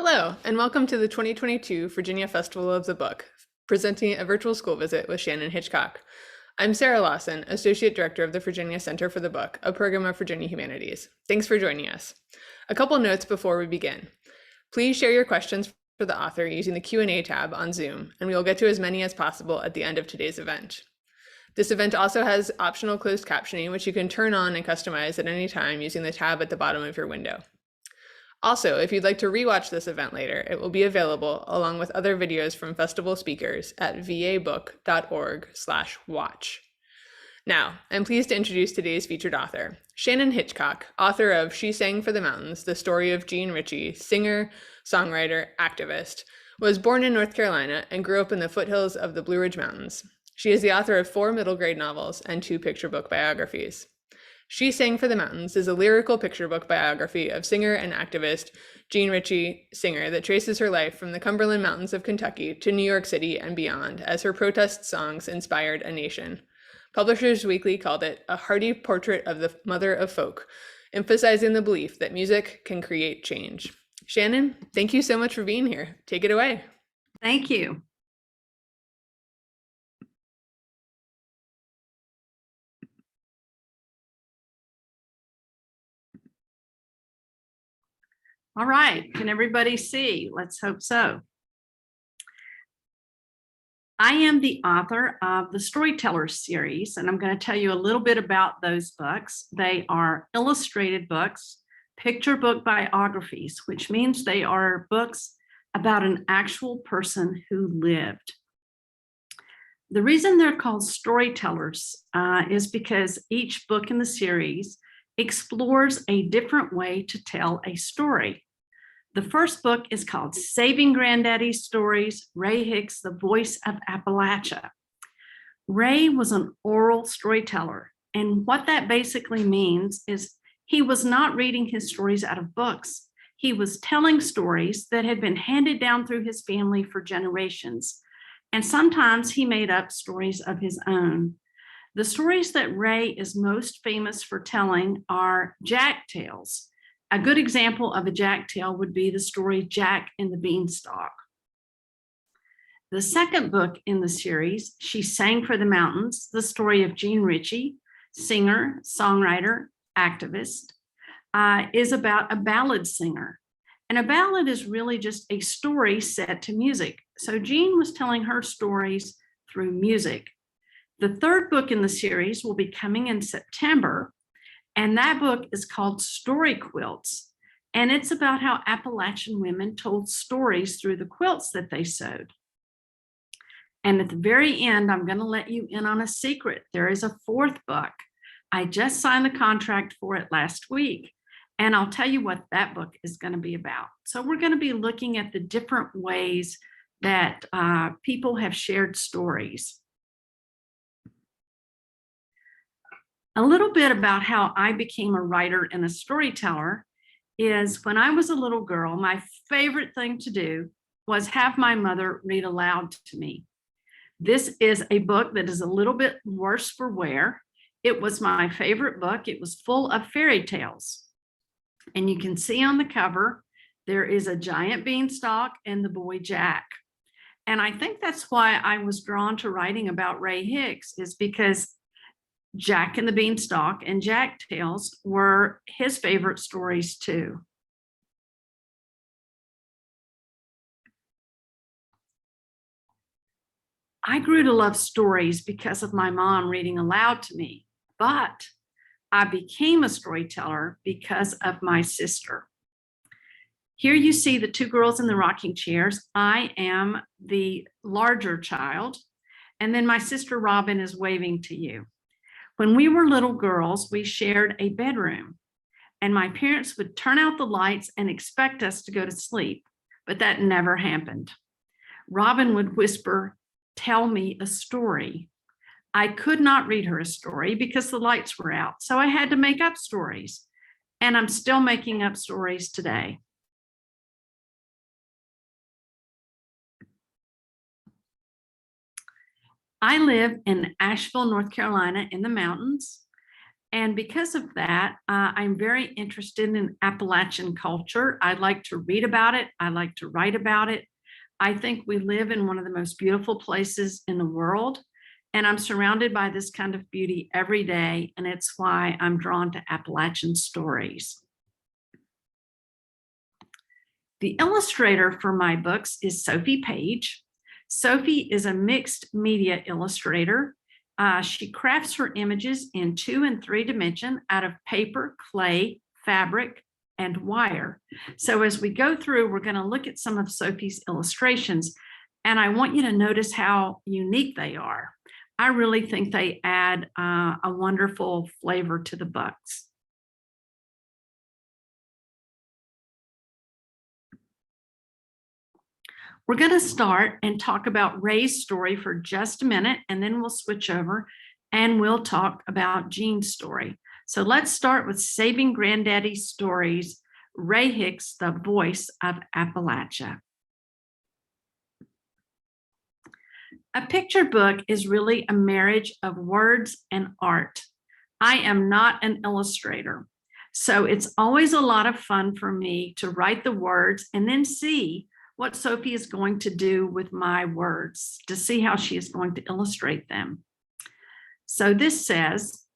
Hello, and welcome to the 2022 Virginia Festival of the Book, presenting a virtual school visit with Shannon Hitchcock. I'm Sarah Lawson, Associate Director of the Virginia Center for the Book, a program of Virginia Humanities. Thanks for joining us. A couple notes before we begin. Please share your questions for the author using the Q&A tab on Zoom, and we will get to as many as possible at the end of today's event. This event also has optional closed captioning, which you can turn on and customize at any time using the tab at the bottom of your window. Also, if you'd like to rewatch this event later, it will be available along with other videos from festival speakers at vabook.org/watch. Now, I'm pleased to introduce today's featured author, Shannon Hitchcock, author of She Sang for the Mountains, the story of Jean Ritchie-Singer, songwriter, activist, was born in North Carolina and grew up in the foothills of the Blue Ridge Mountains. She is the author of 4 middle grade novels and 2 picture book biographies. She Sang for the Mountains is a lyrical picture book biography of singer and activist Jean Ritchie-Singer that traces her life from the Cumberland Mountains of Kentucky to New York City and beyond as her protest songs inspired a nation. Publishers Weekly called it a hearty portrait of the mother of folk, emphasizing the belief that music can create change. Shannon, thank you so much for being here. Take it away. Thank you. All right, can everybody see? Let's hope so. I am the author of the Storytellers series, and I'm going to tell you a little bit about those books. They are illustrated books, picture book biographies, which means they are books about an actual person who lived. The reason they're called Storytellers is because each book in the series explores a different way to tell a story. The first book is called Saving Granddaddy's Stories, Ray Hicks, the Voice of Appalachia. Ray was an oral storyteller, and what that basically means is he was not reading his stories out of books. He was telling stories that had been handed down through his family for generations, and sometimes he made up stories of his own. The stories that Ray is most famous for telling are Jack tales. A good example of a Jack tale would be the story Jack and the Beanstalk. The second book in the series, She Sang for the Mountains, the story of Jean Ritchie, singer, songwriter, activist, is about a ballad singer. And a ballad is really just a story set to music. So Jean was telling her stories through music. The third book in the series will be coming in September, and that book is called Story Quilts. And it's about how Appalachian women told stories through the quilts that they sewed. And at the very end, I'm going to let you in on a secret. There is a fourth book. I just signed the contract for it last week, and I'll tell you what that book is going to be about. So we're going to be looking at the different ways that people have shared stories. A little bit about how I became a writer and a storyteller is when I was a little girl, my favorite thing to do was have my mother read aloud to me. This is a book that is a little bit worse for wear. It was my favorite book. It was full of fairy tales. And you can see on the cover, there is a giant beanstalk and the boy Jack. And I think that's why I was drawn to writing about Ray Hicks, is because Jack and the Beanstalk and Jack tales were his favorite stories too. I grew to love stories because of my mom reading aloud to me, but I became a storyteller because of my sister. Here you see the 2 girls in the rocking chairs. I am the larger child, and then my sister Robin is waving to you. When we were little girls, we shared a bedroom, and my parents would turn out the lights and expect us to go to sleep, but that never happened. Robin would whisper, "Tell me a story." I could not read her a story because the lights were out, so I had to make up stories, and I'm still making up stories today. I live in Asheville, North Carolina, in the mountains. And because of that, I'm very interested in Appalachian culture. I like to read about it. I like to write about it. I think we live in one of the most beautiful places in the world. And I'm surrounded by this kind of beauty every day. And it's why I'm drawn to Appalachian stories. The illustrator for my books is Sophie Page. Sophie is a mixed media illustrator. She crafts her images in 2 and 3 dimension out of paper, clay, fabric, and wire. So as we go through, we're going to look at some of Sophie's illustrations, and I want you to notice how unique they are. I really think they add a wonderful flavor to the books. We're going to start and talk about Ray's story for just a minute, and then we'll switch over and we'll talk about Jean's story. So let's start with Saving Granddaddy Stories, Ray Hicks, the Voice of Appalachia. A picture book is really a marriage of words and art. I am not an illustrator, so it's always a lot of fun for me to write the words and then see what Sophie is going to do with my words, to see how she is going to illustrate them. So this says,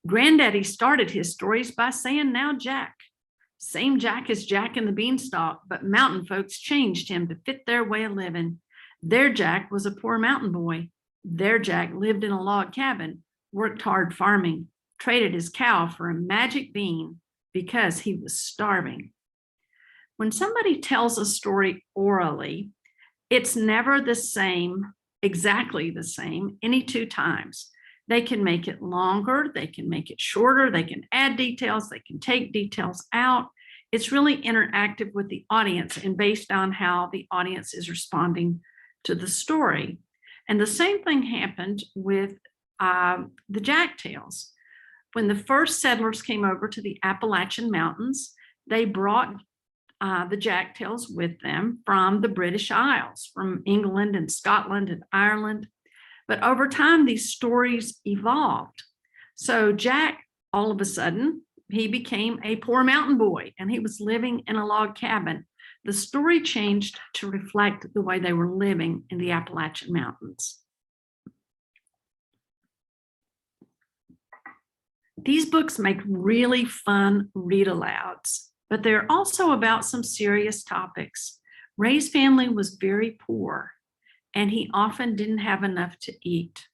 Granddaddy started his stories by saying, "Now Jack." Same Jack as Jack and the Beanstalk, but mountain folks changed him to fit their way of living. Their Jack was a poor mountain boy. Their Jack lived in a log cabin, worked hard farming, traded his cow for a magic bean because he was starving. When somebody tells a story orally, it's never the same, exactly the same, any 2 times. They can make it longer, they can make it shorter, they can add details, they can take details out. It's really interactive with the audience and based on how the audience is responding to the story. And the same thing happened with the Jack Tales. When the first settlers came over to the Appalachian Mountains, they brought the Jack Tales with them from the British Isles, from England and Scotland and Ireland. But over time, these stories evolved. So Jack, all of a sudden, he became a poor mountain boy and he was living in a log cabin. The story changed to reflect the way they were living in the Appalachian Mountains. These books make really fun read-alouds, but they're also about some serious topics. Ray's family was very poor, and he often didn't have enough to eat.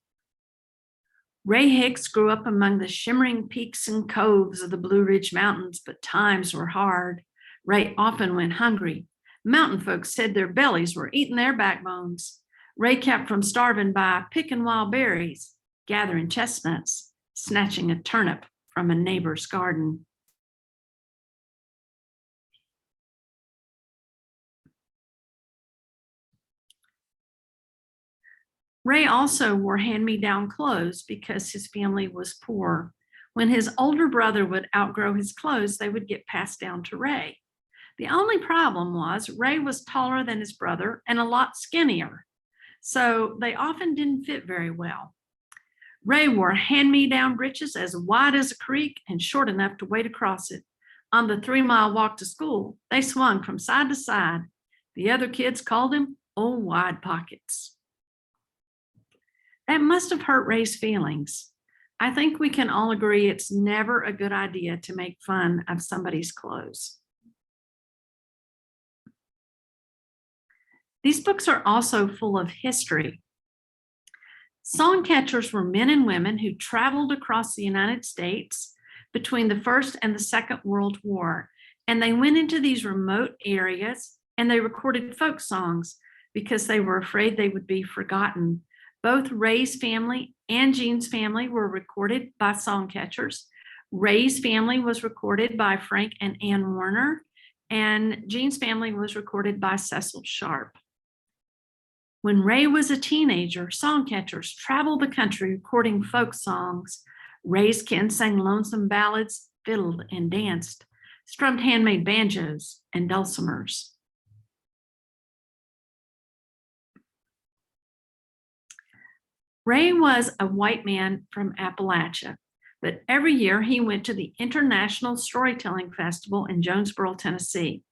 Ray Hicks grew up among the shimmering peaks and coves of the Blue Ridge Mountains, but times were hard. Ray often went hungry. Mountain folks said their bellies were eating their backbones. Ray kept from starving by picking wild berries, gathering chestnuts, snatching a turnip from a neighbor's garden. Ray also wore hand-me-down clothes because his family was poor. When his older brother would outgrow his clothes, they would get passed down to Ray. The only problem was Ray was taller than his brother and a lot skinnier, so they often didn't fit very well. Ray wore hand-me-down breeches as wide as a creek and short enough to wade across it. On the 3-mile walk to school, they swung from side to side. The other kids called him Old Wide Pockets. That must have hurt Ray's feelings. I think we can all agree it's never a good idea to make fun of somebody's clothes. These books are also full of history. Song catchers were men and women who traveled across the United States between the First and the Second World War, and they went into these remote areas and they recorded folk songs because they were afraid they would be forgotten. Both Ray's family and Jean's family were recorded by song catchers. Ray's family was recorded by Frank and Ann Warner, and Jean's family was recorded by Cecil Sharp. When Ray was a teenager, song catchers traveled the country recording folk songs. Ray's kin sang lonesome ballads, fiddled and danced, strummed handmade banjos and dulcimers. Ray was a white man from Appalachia. But every year he went to the International Storytelling Festival in Jonesboro, Tennessee.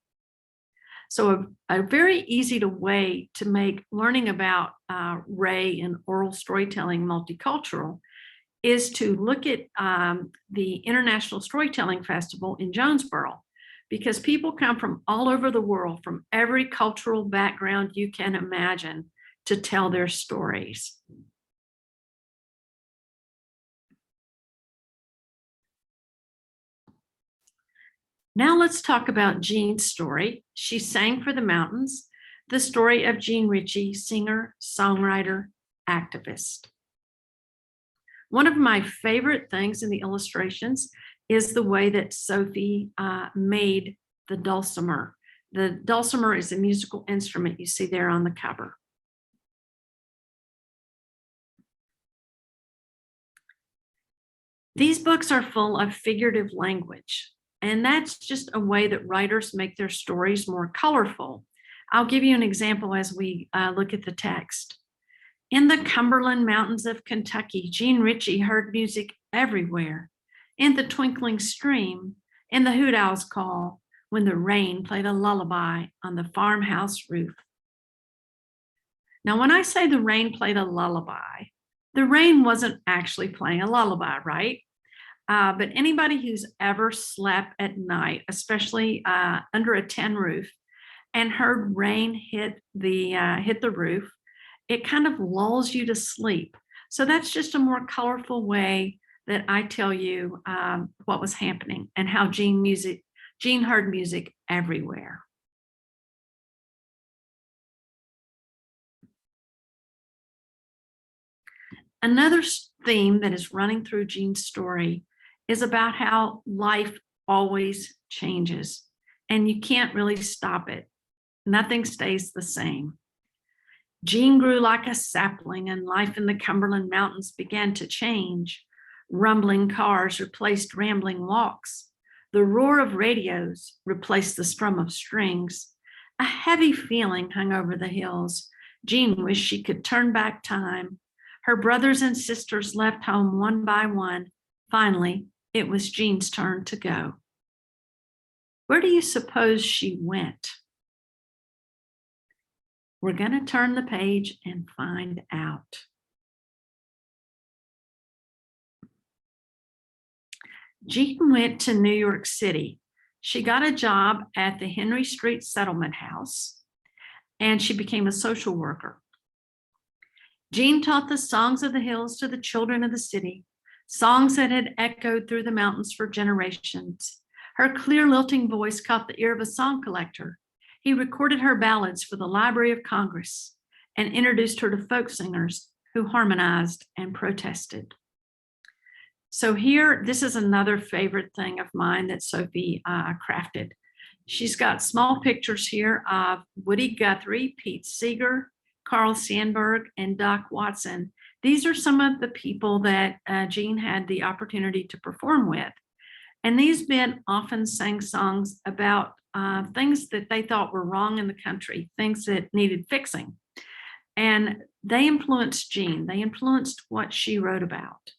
So a very easy way to make learning about Ray and oral storytelling multicultural is to look at the International Storytelling Festival in Jonesboro, because people come from all over the world, from every cultural background you can imagine, to tell their stories. Now let's talk about Jean's story. She sang for the mountains, the story of Jean Ritchie-Singer, songwriter, activist. One of my favorite things in the illustrations is the way that Sophie made the dulcimer. The dulcimer is a musical instrument you see there on the cover. These books are full of figurative language, and that's just a way that writers make their stories more colorful. I'll give you an example as we look at the text. In the Cumberland Mountains of Kentucky, Jean Ritchie heard music everywhere. In the twinkling stream, in the hoot owl's call, when the rain played a lullaby on the farmhouse roof. Now, when I say the rain played a lullaby, the rain wasn't actually playing a lullaby, right? But anybody who's ever slept at night, especially under a tin roof, and heard rain hit the roof, it kind of lulls you to sleep. So that's just a more colorful way that I tell you what was happening and how Jean heard music everywhere. Another theme that is running through Jean's story is about how life always changes and you can't really stop it. Nothing stays the same. Jean grew like a sapling and life in the Cumberland Mountains began to change. Rumbling cars replaced rambling walks. The roar of radios replaced the strum of strings. A heavy feeling hung over the hills. Jean wished she could turn back time. Her brothers and sisters left home one by one. Finally, it was Jean's turn to go. Where do you suppose she went? We're going to turn the page and find out. Jean went to New York City. She got a job at the Henry Street Settlement House, and she became a social worker. Jean taught the songs of the hills to the children of the city, songs that had echoed through the mountains for generations. Her clear lilting voice caught the ear of a song collector. He recorded her ballads for the Library of Congress and introduced her to folk singers who harmonized and protested. So here, this is another favorite thing of mine that Sophie crafted. She's got small pictures here of Woody Guthrie, Pete Seeger, Carl Sandburg, and Doc Watson. These are some of the people that Jean had the opportunity to perform with. And these men often sang songs about things that they thought were wrong in the country, things that needed fixing. And they influenced Jean. They influenced what she wrote about.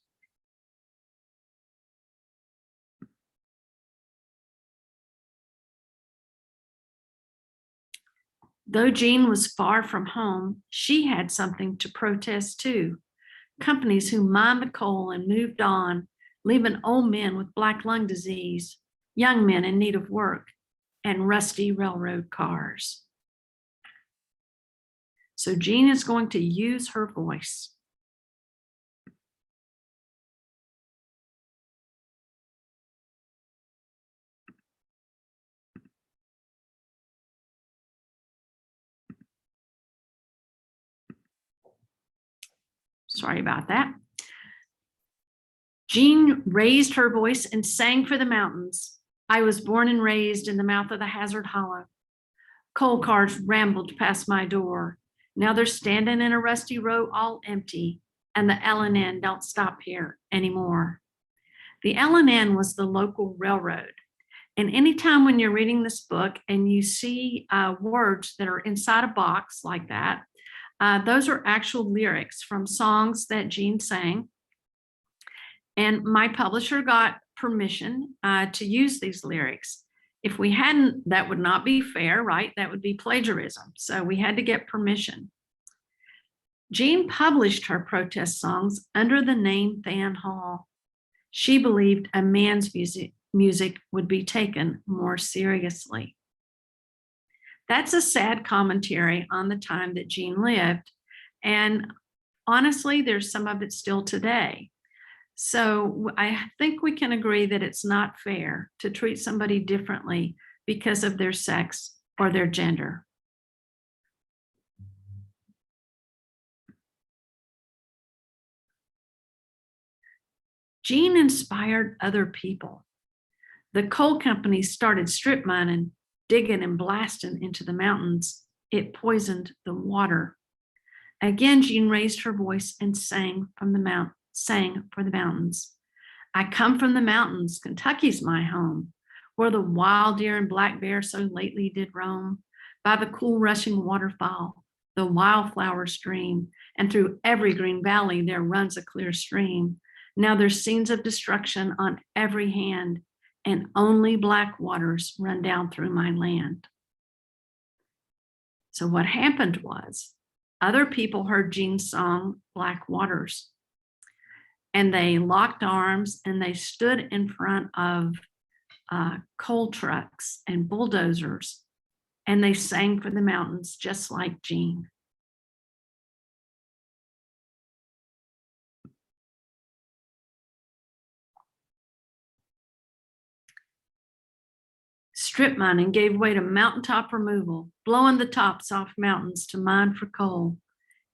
Though Jean was far from home, she had something to protest too. Companies who mined the coal and moved on, leaving old men with black lung disease, young men in need of work, and rusty railroad cars. So Jean is going to use her voice. Sorry about that. Jean raised her voice and sang for the mountains. I was born and raised in the mouth of the Hazard Hollow. Coal cars rambled past my door. Now they're standing in a rusty row all empty, and the L&N don't stop here anymore. The L&N was the local railroad. And anytime when you're reading this book and you see words that are inside a box like that, those are actual lyrics from songs that Jean sang. And my publisher got permission to use these lyrics. If we hadn't, that would not be fair, right? That would be plagiarism. So we had to get permission. Jean published her protest songs under the name Fan Hall. She believed a man's music would be taken more seriously. That's a sad commentary on the time that Jean lived. And honestly, there's some of it still today. So I think we can agree that it's not fair to treat somebody differently because of their sex or their gender. Jean inspired other people. The coal companies started strip mining, digging and blasting into the mountains. It poisoned the water. Again, Jean raised her voice and sang for the mountains. I come from the mountains, Kentucky's my home, where the wild deer and black bear so lately did roam, by the cool rushing waterfall, the wildflower stream, and through every green valley there runs a clear stream. Now there's scenes of destruction on every hand, and only black waters run down through my land. So what happened was, other people heard Jean's song, Black Waters, and they locked arms and they stood in front of coal trucks and bulldozers, and they sang for the mountains just like Jean. Strip mining gave way to mountaintop removal, blowing the tops off mountains to mine for coal.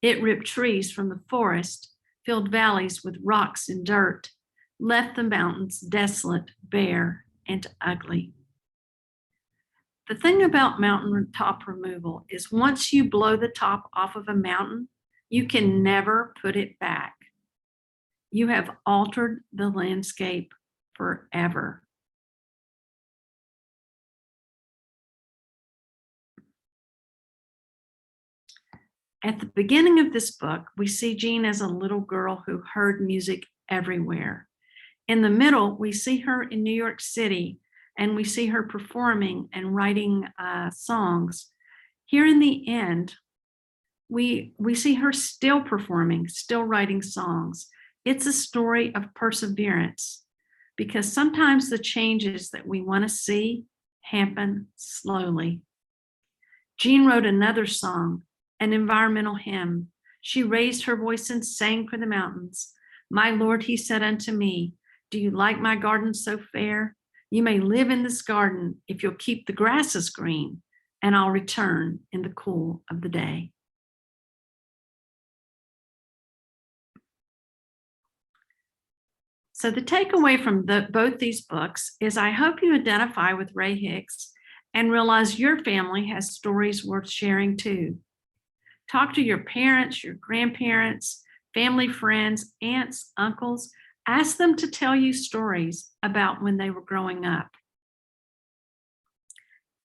It ripped trees from the forest, filled valleys with rocks and dirt, left the mountains desolate, bare, and ugly. The thing about mountaintop removal is once you blow the top off of a mountain, you can never put it back. You have altered the landscape forever. At the beginning of this book, we see Jean as a little girl who heard music everywhere. In the middle, we see her in New York City, and we see her performing and writing songs. Here in the end, we see her still performing, still writing songs. It's a story of perseverance, because sometimes the changes that we want to see happen slowly. Jean wrote another song, an environmental hymn. She raised her voice and sang for the mountains. My Lord, he said unto me, do you like my garden so fair? You may live in this garden if you'll keep the grasses green, and I'll return in the cool of the day. So the takeaway from both these books is I hope you identify with Ray Hicks and realize your family has stories worth sharing too. Talk to your parents, your grandparents, family friends, aunts, uncles. Ask them to tell you stories about when they were growing up.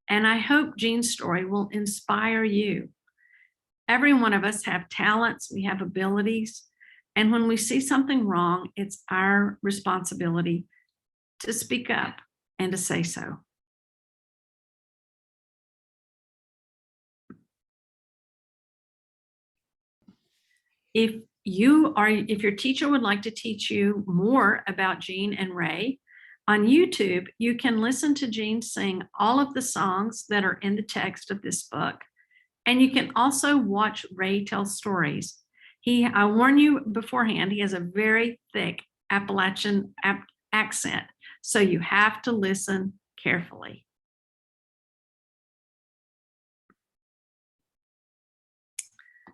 And I hope Jean's story will inspire you. Every one of us have talents, we have abilities, and when we see something wrong, it's our responsibility to speak up and to say so. If your teacher would like to teach you more about Jean and Ray, on YouTube, you can listen to Jean sing all of the songs that are in the text of this book. And you can also watch Ray tell stories. I warn you beforehand, he has a very thick Appalachian accent, so you have to listen carefully.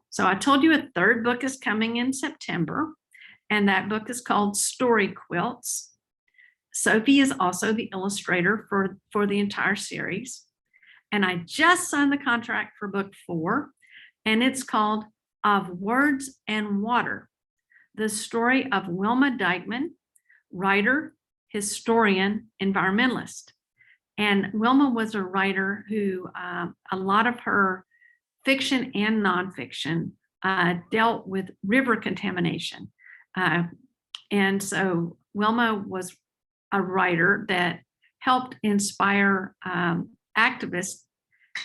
So I told you a third book is coming in September, and that book is called Story Quilts. Sophie is also the illustrator for the entire series. And I just signed the contract for book 4, and it's called Of Words and Water, the story of Wilma Dykeman, writer, historian, environmentalist. And Wilma was a writer who a lot of her fiction and nonfiction dealt with river contamination. And so Wilma was a writer that helped inspire activists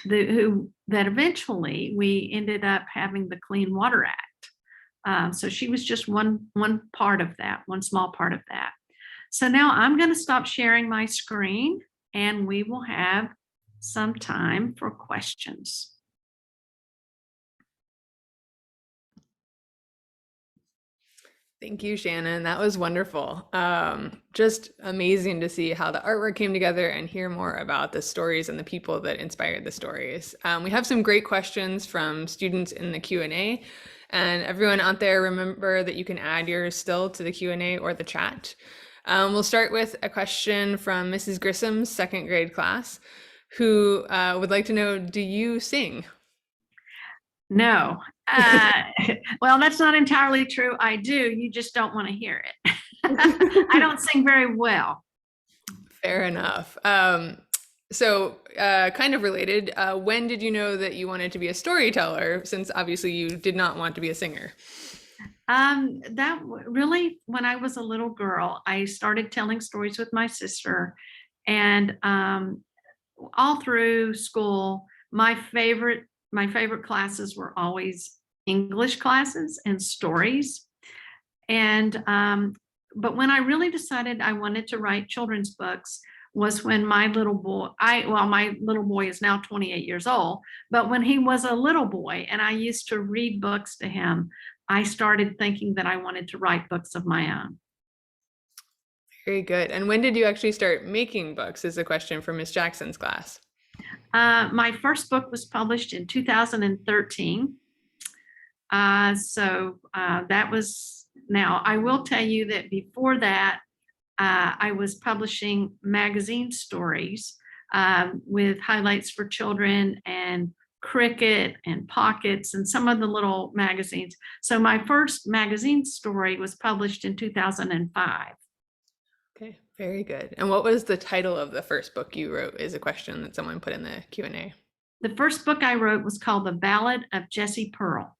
that eventually we ended up having the Clean Water Act. So she was just one part of that, one small part of that. So now I'm going to stop sharing my screen and we will have some time for questions. Thank you, Shannon. That was wonderful. Just amazing to see how the artwork came together and hear more about the stories and the people that inspired the stories. We have some great questions from students in the Q&A, and everyone out there, remember that you can add yours still to the Q&A or the chat. We'll start with a question from Mrs. Grissom's second grade class, who would like to know, do you sing? No. Well, that's not entirely true. I do. You just don't want to hear it. I don't sing very well. Fair enough. So kind of related, when did you know that you wanted to be a storyteller, since obviously you did not want to be a singer? That really, when I was a little girl, I started telling stories with my sister, and all through school, my favorite classes were always English classes and stories. And but when I really decided I wanted to write children's books was when my little boy, my little boy is now 28 years old, but when he was a little boy and I used to read books to him, I started thinking that I wanted to write books of my own. Very good. And when did you actually start making books, is a question from Miss Jackson's class. My first book was published in 2013. That was, now I will tell you that before that, I was publishing magazine stories with highlights for children and Cricket and Pockets and some of the little magazines. So my first magazine story was published in 2005. Okay, very good. And what was the title of the first book you wrote, is a question that someone put in the Q&A. The first book I wrote was called The Ballad of Jessie Pearl.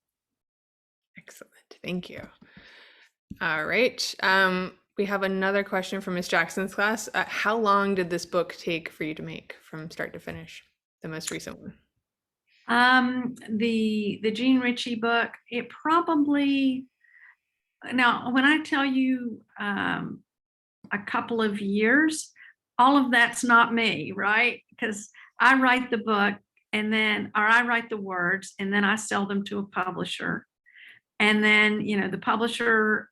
Excellent, thank you. All right, we have another question from Miss Jackson's class. How long did this book take for you to make from start to finish, the most recent one? The Jean Ritchie book, it probably, now when I tell you a couple of years, all of that's not me, right? Because I write the book and then, or I write the words and then I sell them to a publisher. And then, the publisher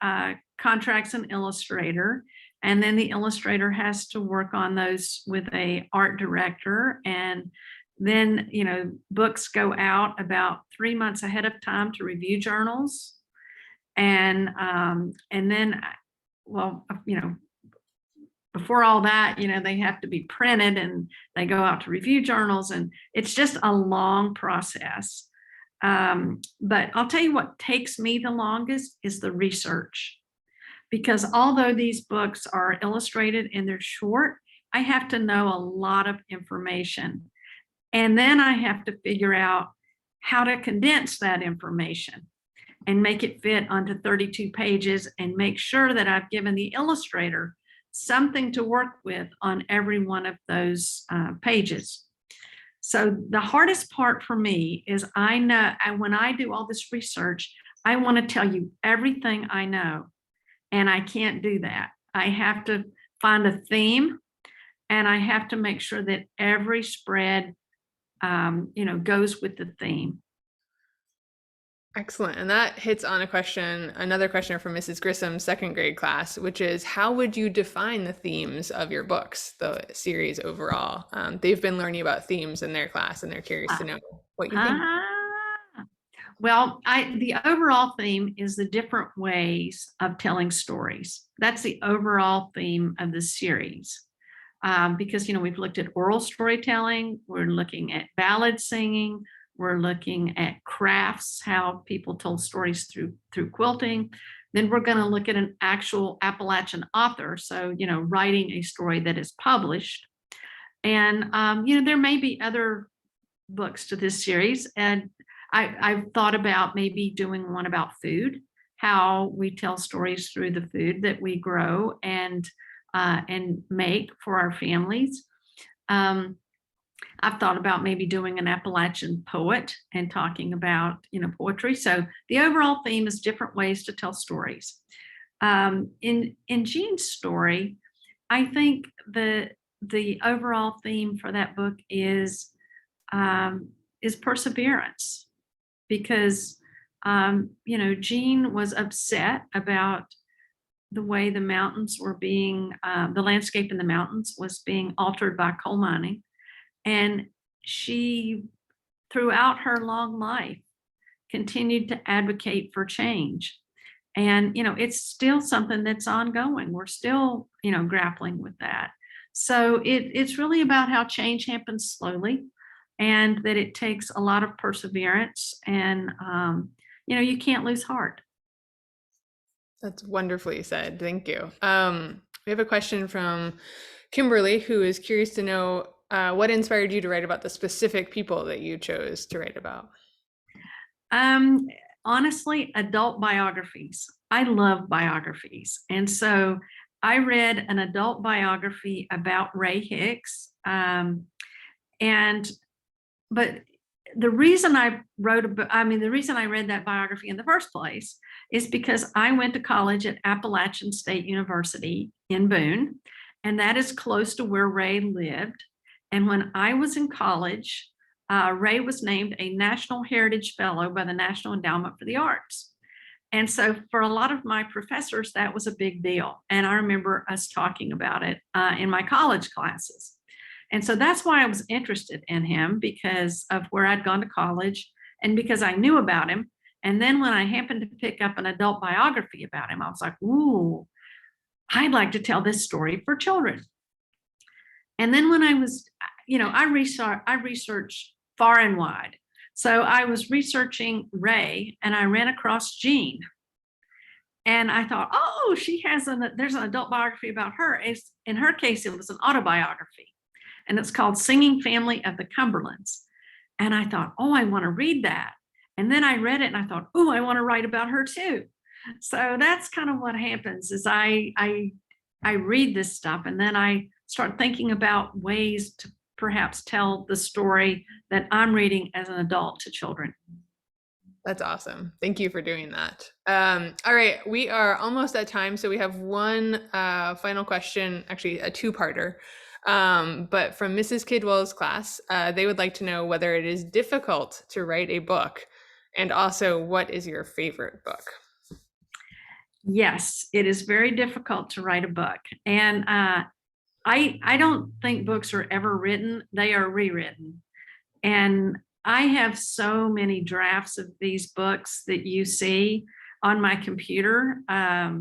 contracts an illustrator, and then the illustrator has to work on those with an art director. And then, books go out about 3 months ahead of time to review journals. And then, well, before all that, they have to be printed and they go out to review journals, and it's just a long process. But I'll tell you what takes me the longest is the research, because although these books are illustrated and they're short, I have to know a lot of information. And then I have to figure out how to condense that information and make it fit onto 32 pages and make sure that I've given the illustrator something to work with on every one of those pages. So the hardest part for me is I know, and when I do all this research, I want to tell you everything I know, and I can't do that. I have to find a theme, and I have to make sure that every spread, goes with the theme. Excellent. And that hits on another question from Mrs. Grissom's second grade class, which is, how would you define the themes of your books, the series overall? They've been learning about themes in their class, and they're curious to know what you think. Well, the overall theme is the different ways of telling stories. That's the overall theme of the series. Because, we've looked at oral storytelling, we're looking at ballad singing, we're looking at crafts, how people told stories through quilting. Then we're going to look at an actual Appalachian author, so writing a story that is published. And there may be other books to this series, and I've thought about maybe doing one about food, how we tell stories through the food that we grow and make for our families. I've thought about maybe doing an Appalachian poet and talking about, poetry. So the overall theme is different ways to tell stories. In Jean's story, I think the overall theme for that book is perseverance, because Jean was upset about the way the mountains were being, the landscape in the mountains was being altered by coal mining. And she, throughout her long life, continued to advocate for change. And, it's still something that's ongoing. We're still, grappling with that. So it's really about how change happens slowly, and that it takes a lot of perseverance, and, you can't lose heart. That's wonderfully said. Thank you. We have a question from Kimberly, who is curious to know what inspired you to write about the specific people that you chose to write about? Honestly, adult biographies. I love biographies. And so I read an adult biography about Ray Hicks. But the reason I the reason I read that biography in the first place is because I went to college at Appalachian State University in Boone, and that is close to where Ray lived. And when I was in college, Ray was named a National Heritage Fellow by the National Endowment for the Arts. And so for a lot of my professors, that was a big deal. And I remember us talking about it in my college classes. And so that's why I was interested in him, because of where I'd gone to college and because I knew about him. And then when I happened to pick up an adult biography about him, I was like, ooh, I'd like to tell this story for children. And then when I was, I researched far and wide. So I was researching Ray, and I ran across Jean. And I thought, oh, there's an adult biography about her. In her case, it was an autobiography. And it's called Singing Family of the Cumberlands. And I thought, oh, I want to read that. And then I read it and I thought, oh, I want to write about her too. So that's kind of what happens is I read this stuff, and then I start thinking about ways to perhaps tell the story that I'm reading as an adult to children. That's awesome. Thank you for doing that. All right, we are almost at time. So we have one final question, actually a two-parter. But from Mrs. Kidwell's class, they would like to know whether it is difficult to write a book, and also what is your favorite book? Yes, it is very difficult to write a book. And I don't think books are ever written, they are rewritten. And I have so many drafts of these books that you see on my computer. There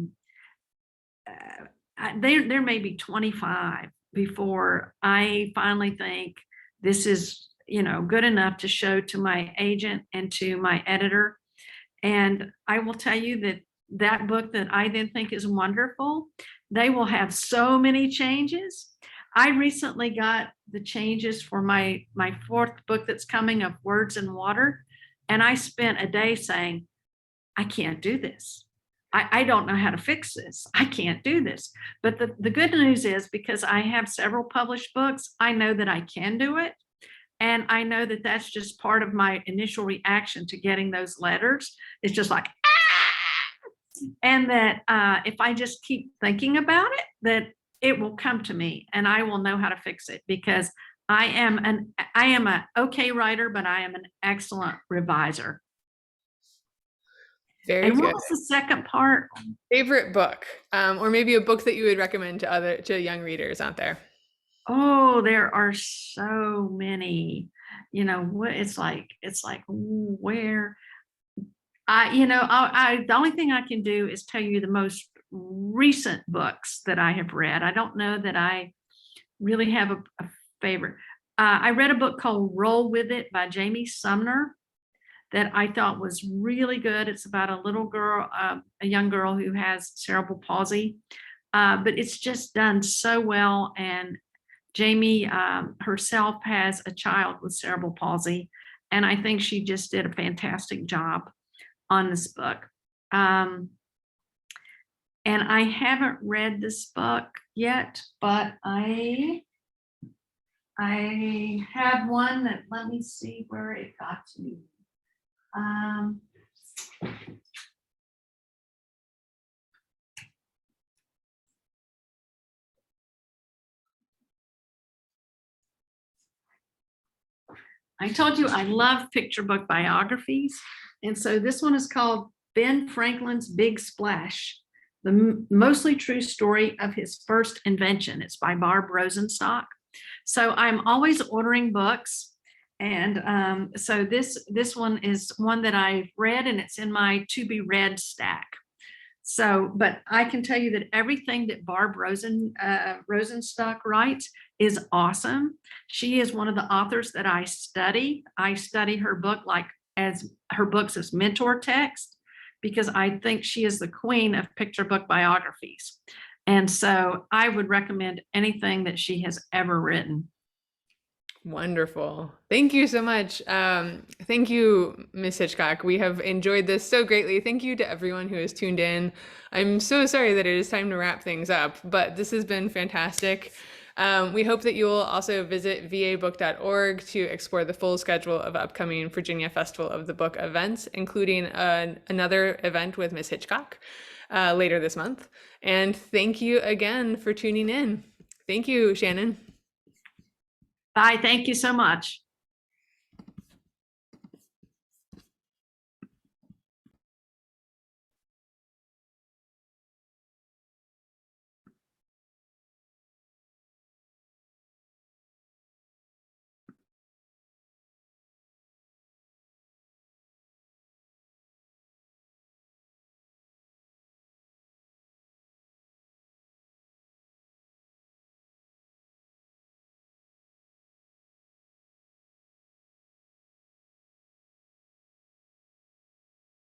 may be 25 before I finally think this is, good enough to show to my agent and to my editor. And I will tell you that book that I then think is wonderful, they will have so many changes. I recently got the changes for my fourth book that's coming, of Words and Water. And I spent a day saying, I can't do this. I don't know how to fix this. I can't do this. But the good news is, because I have several published books, I know that I can do it. And I know that that's just part of my initial reaction to getting those letters. It's just like, ah! And that if I just keep thinking about it, that it will come to me and I will know how to fix it, because I am an okay writer, but I am an excellent reviser. Very and good. What was the second part? Favorite book, or maybe a book that you would recommend to young readers out there? Oh, there are so many. It's like where the only thing I can do is tell you the most recent books that I have read. I don't know that I really have a favorite. I read a book called Roll With It by Jamie Sumner that I thought was really good. It's about a little girl, a young girl who has cerebral palsy, but it's just done so well. And Jamie herself has a child with cerebral palsy, and I think she just did a fantastic job on this book. And I haven't read this book yet, but I have one that, let me see where it got to. I told you I love picture book biographies. And so this one is called Ben Franklin's Big Splash, the mostly true story of his first invention. It's by Barb Rosenstock. So I'm always ordering books. And so this one is one that I've read, and it's in my to be read stack. So, but I can tell you that everything that Barb Rosenstock writes is awesome. She is one of the authors that I study. I study her book like as her books as mentor text, because I think she is the queen of picture book biographies. And so I would recommend anything that she has ever written. Wonderful. Thank you so much. Thank you, Miss Hitchcock. We have enjoyed this so greatly. Thank you to everyone who has tuned in. I'm so sorry that it is time to wrap things up, but this has been fantastic. We hope that you will also visit vabook.org to explore the full schedule of upcoming Virginia Festival of the Book events, including another event with Miss Hitchcock later this month. And thank you again for tuning in. Thank you, Shannon. Bye. Thank you so much.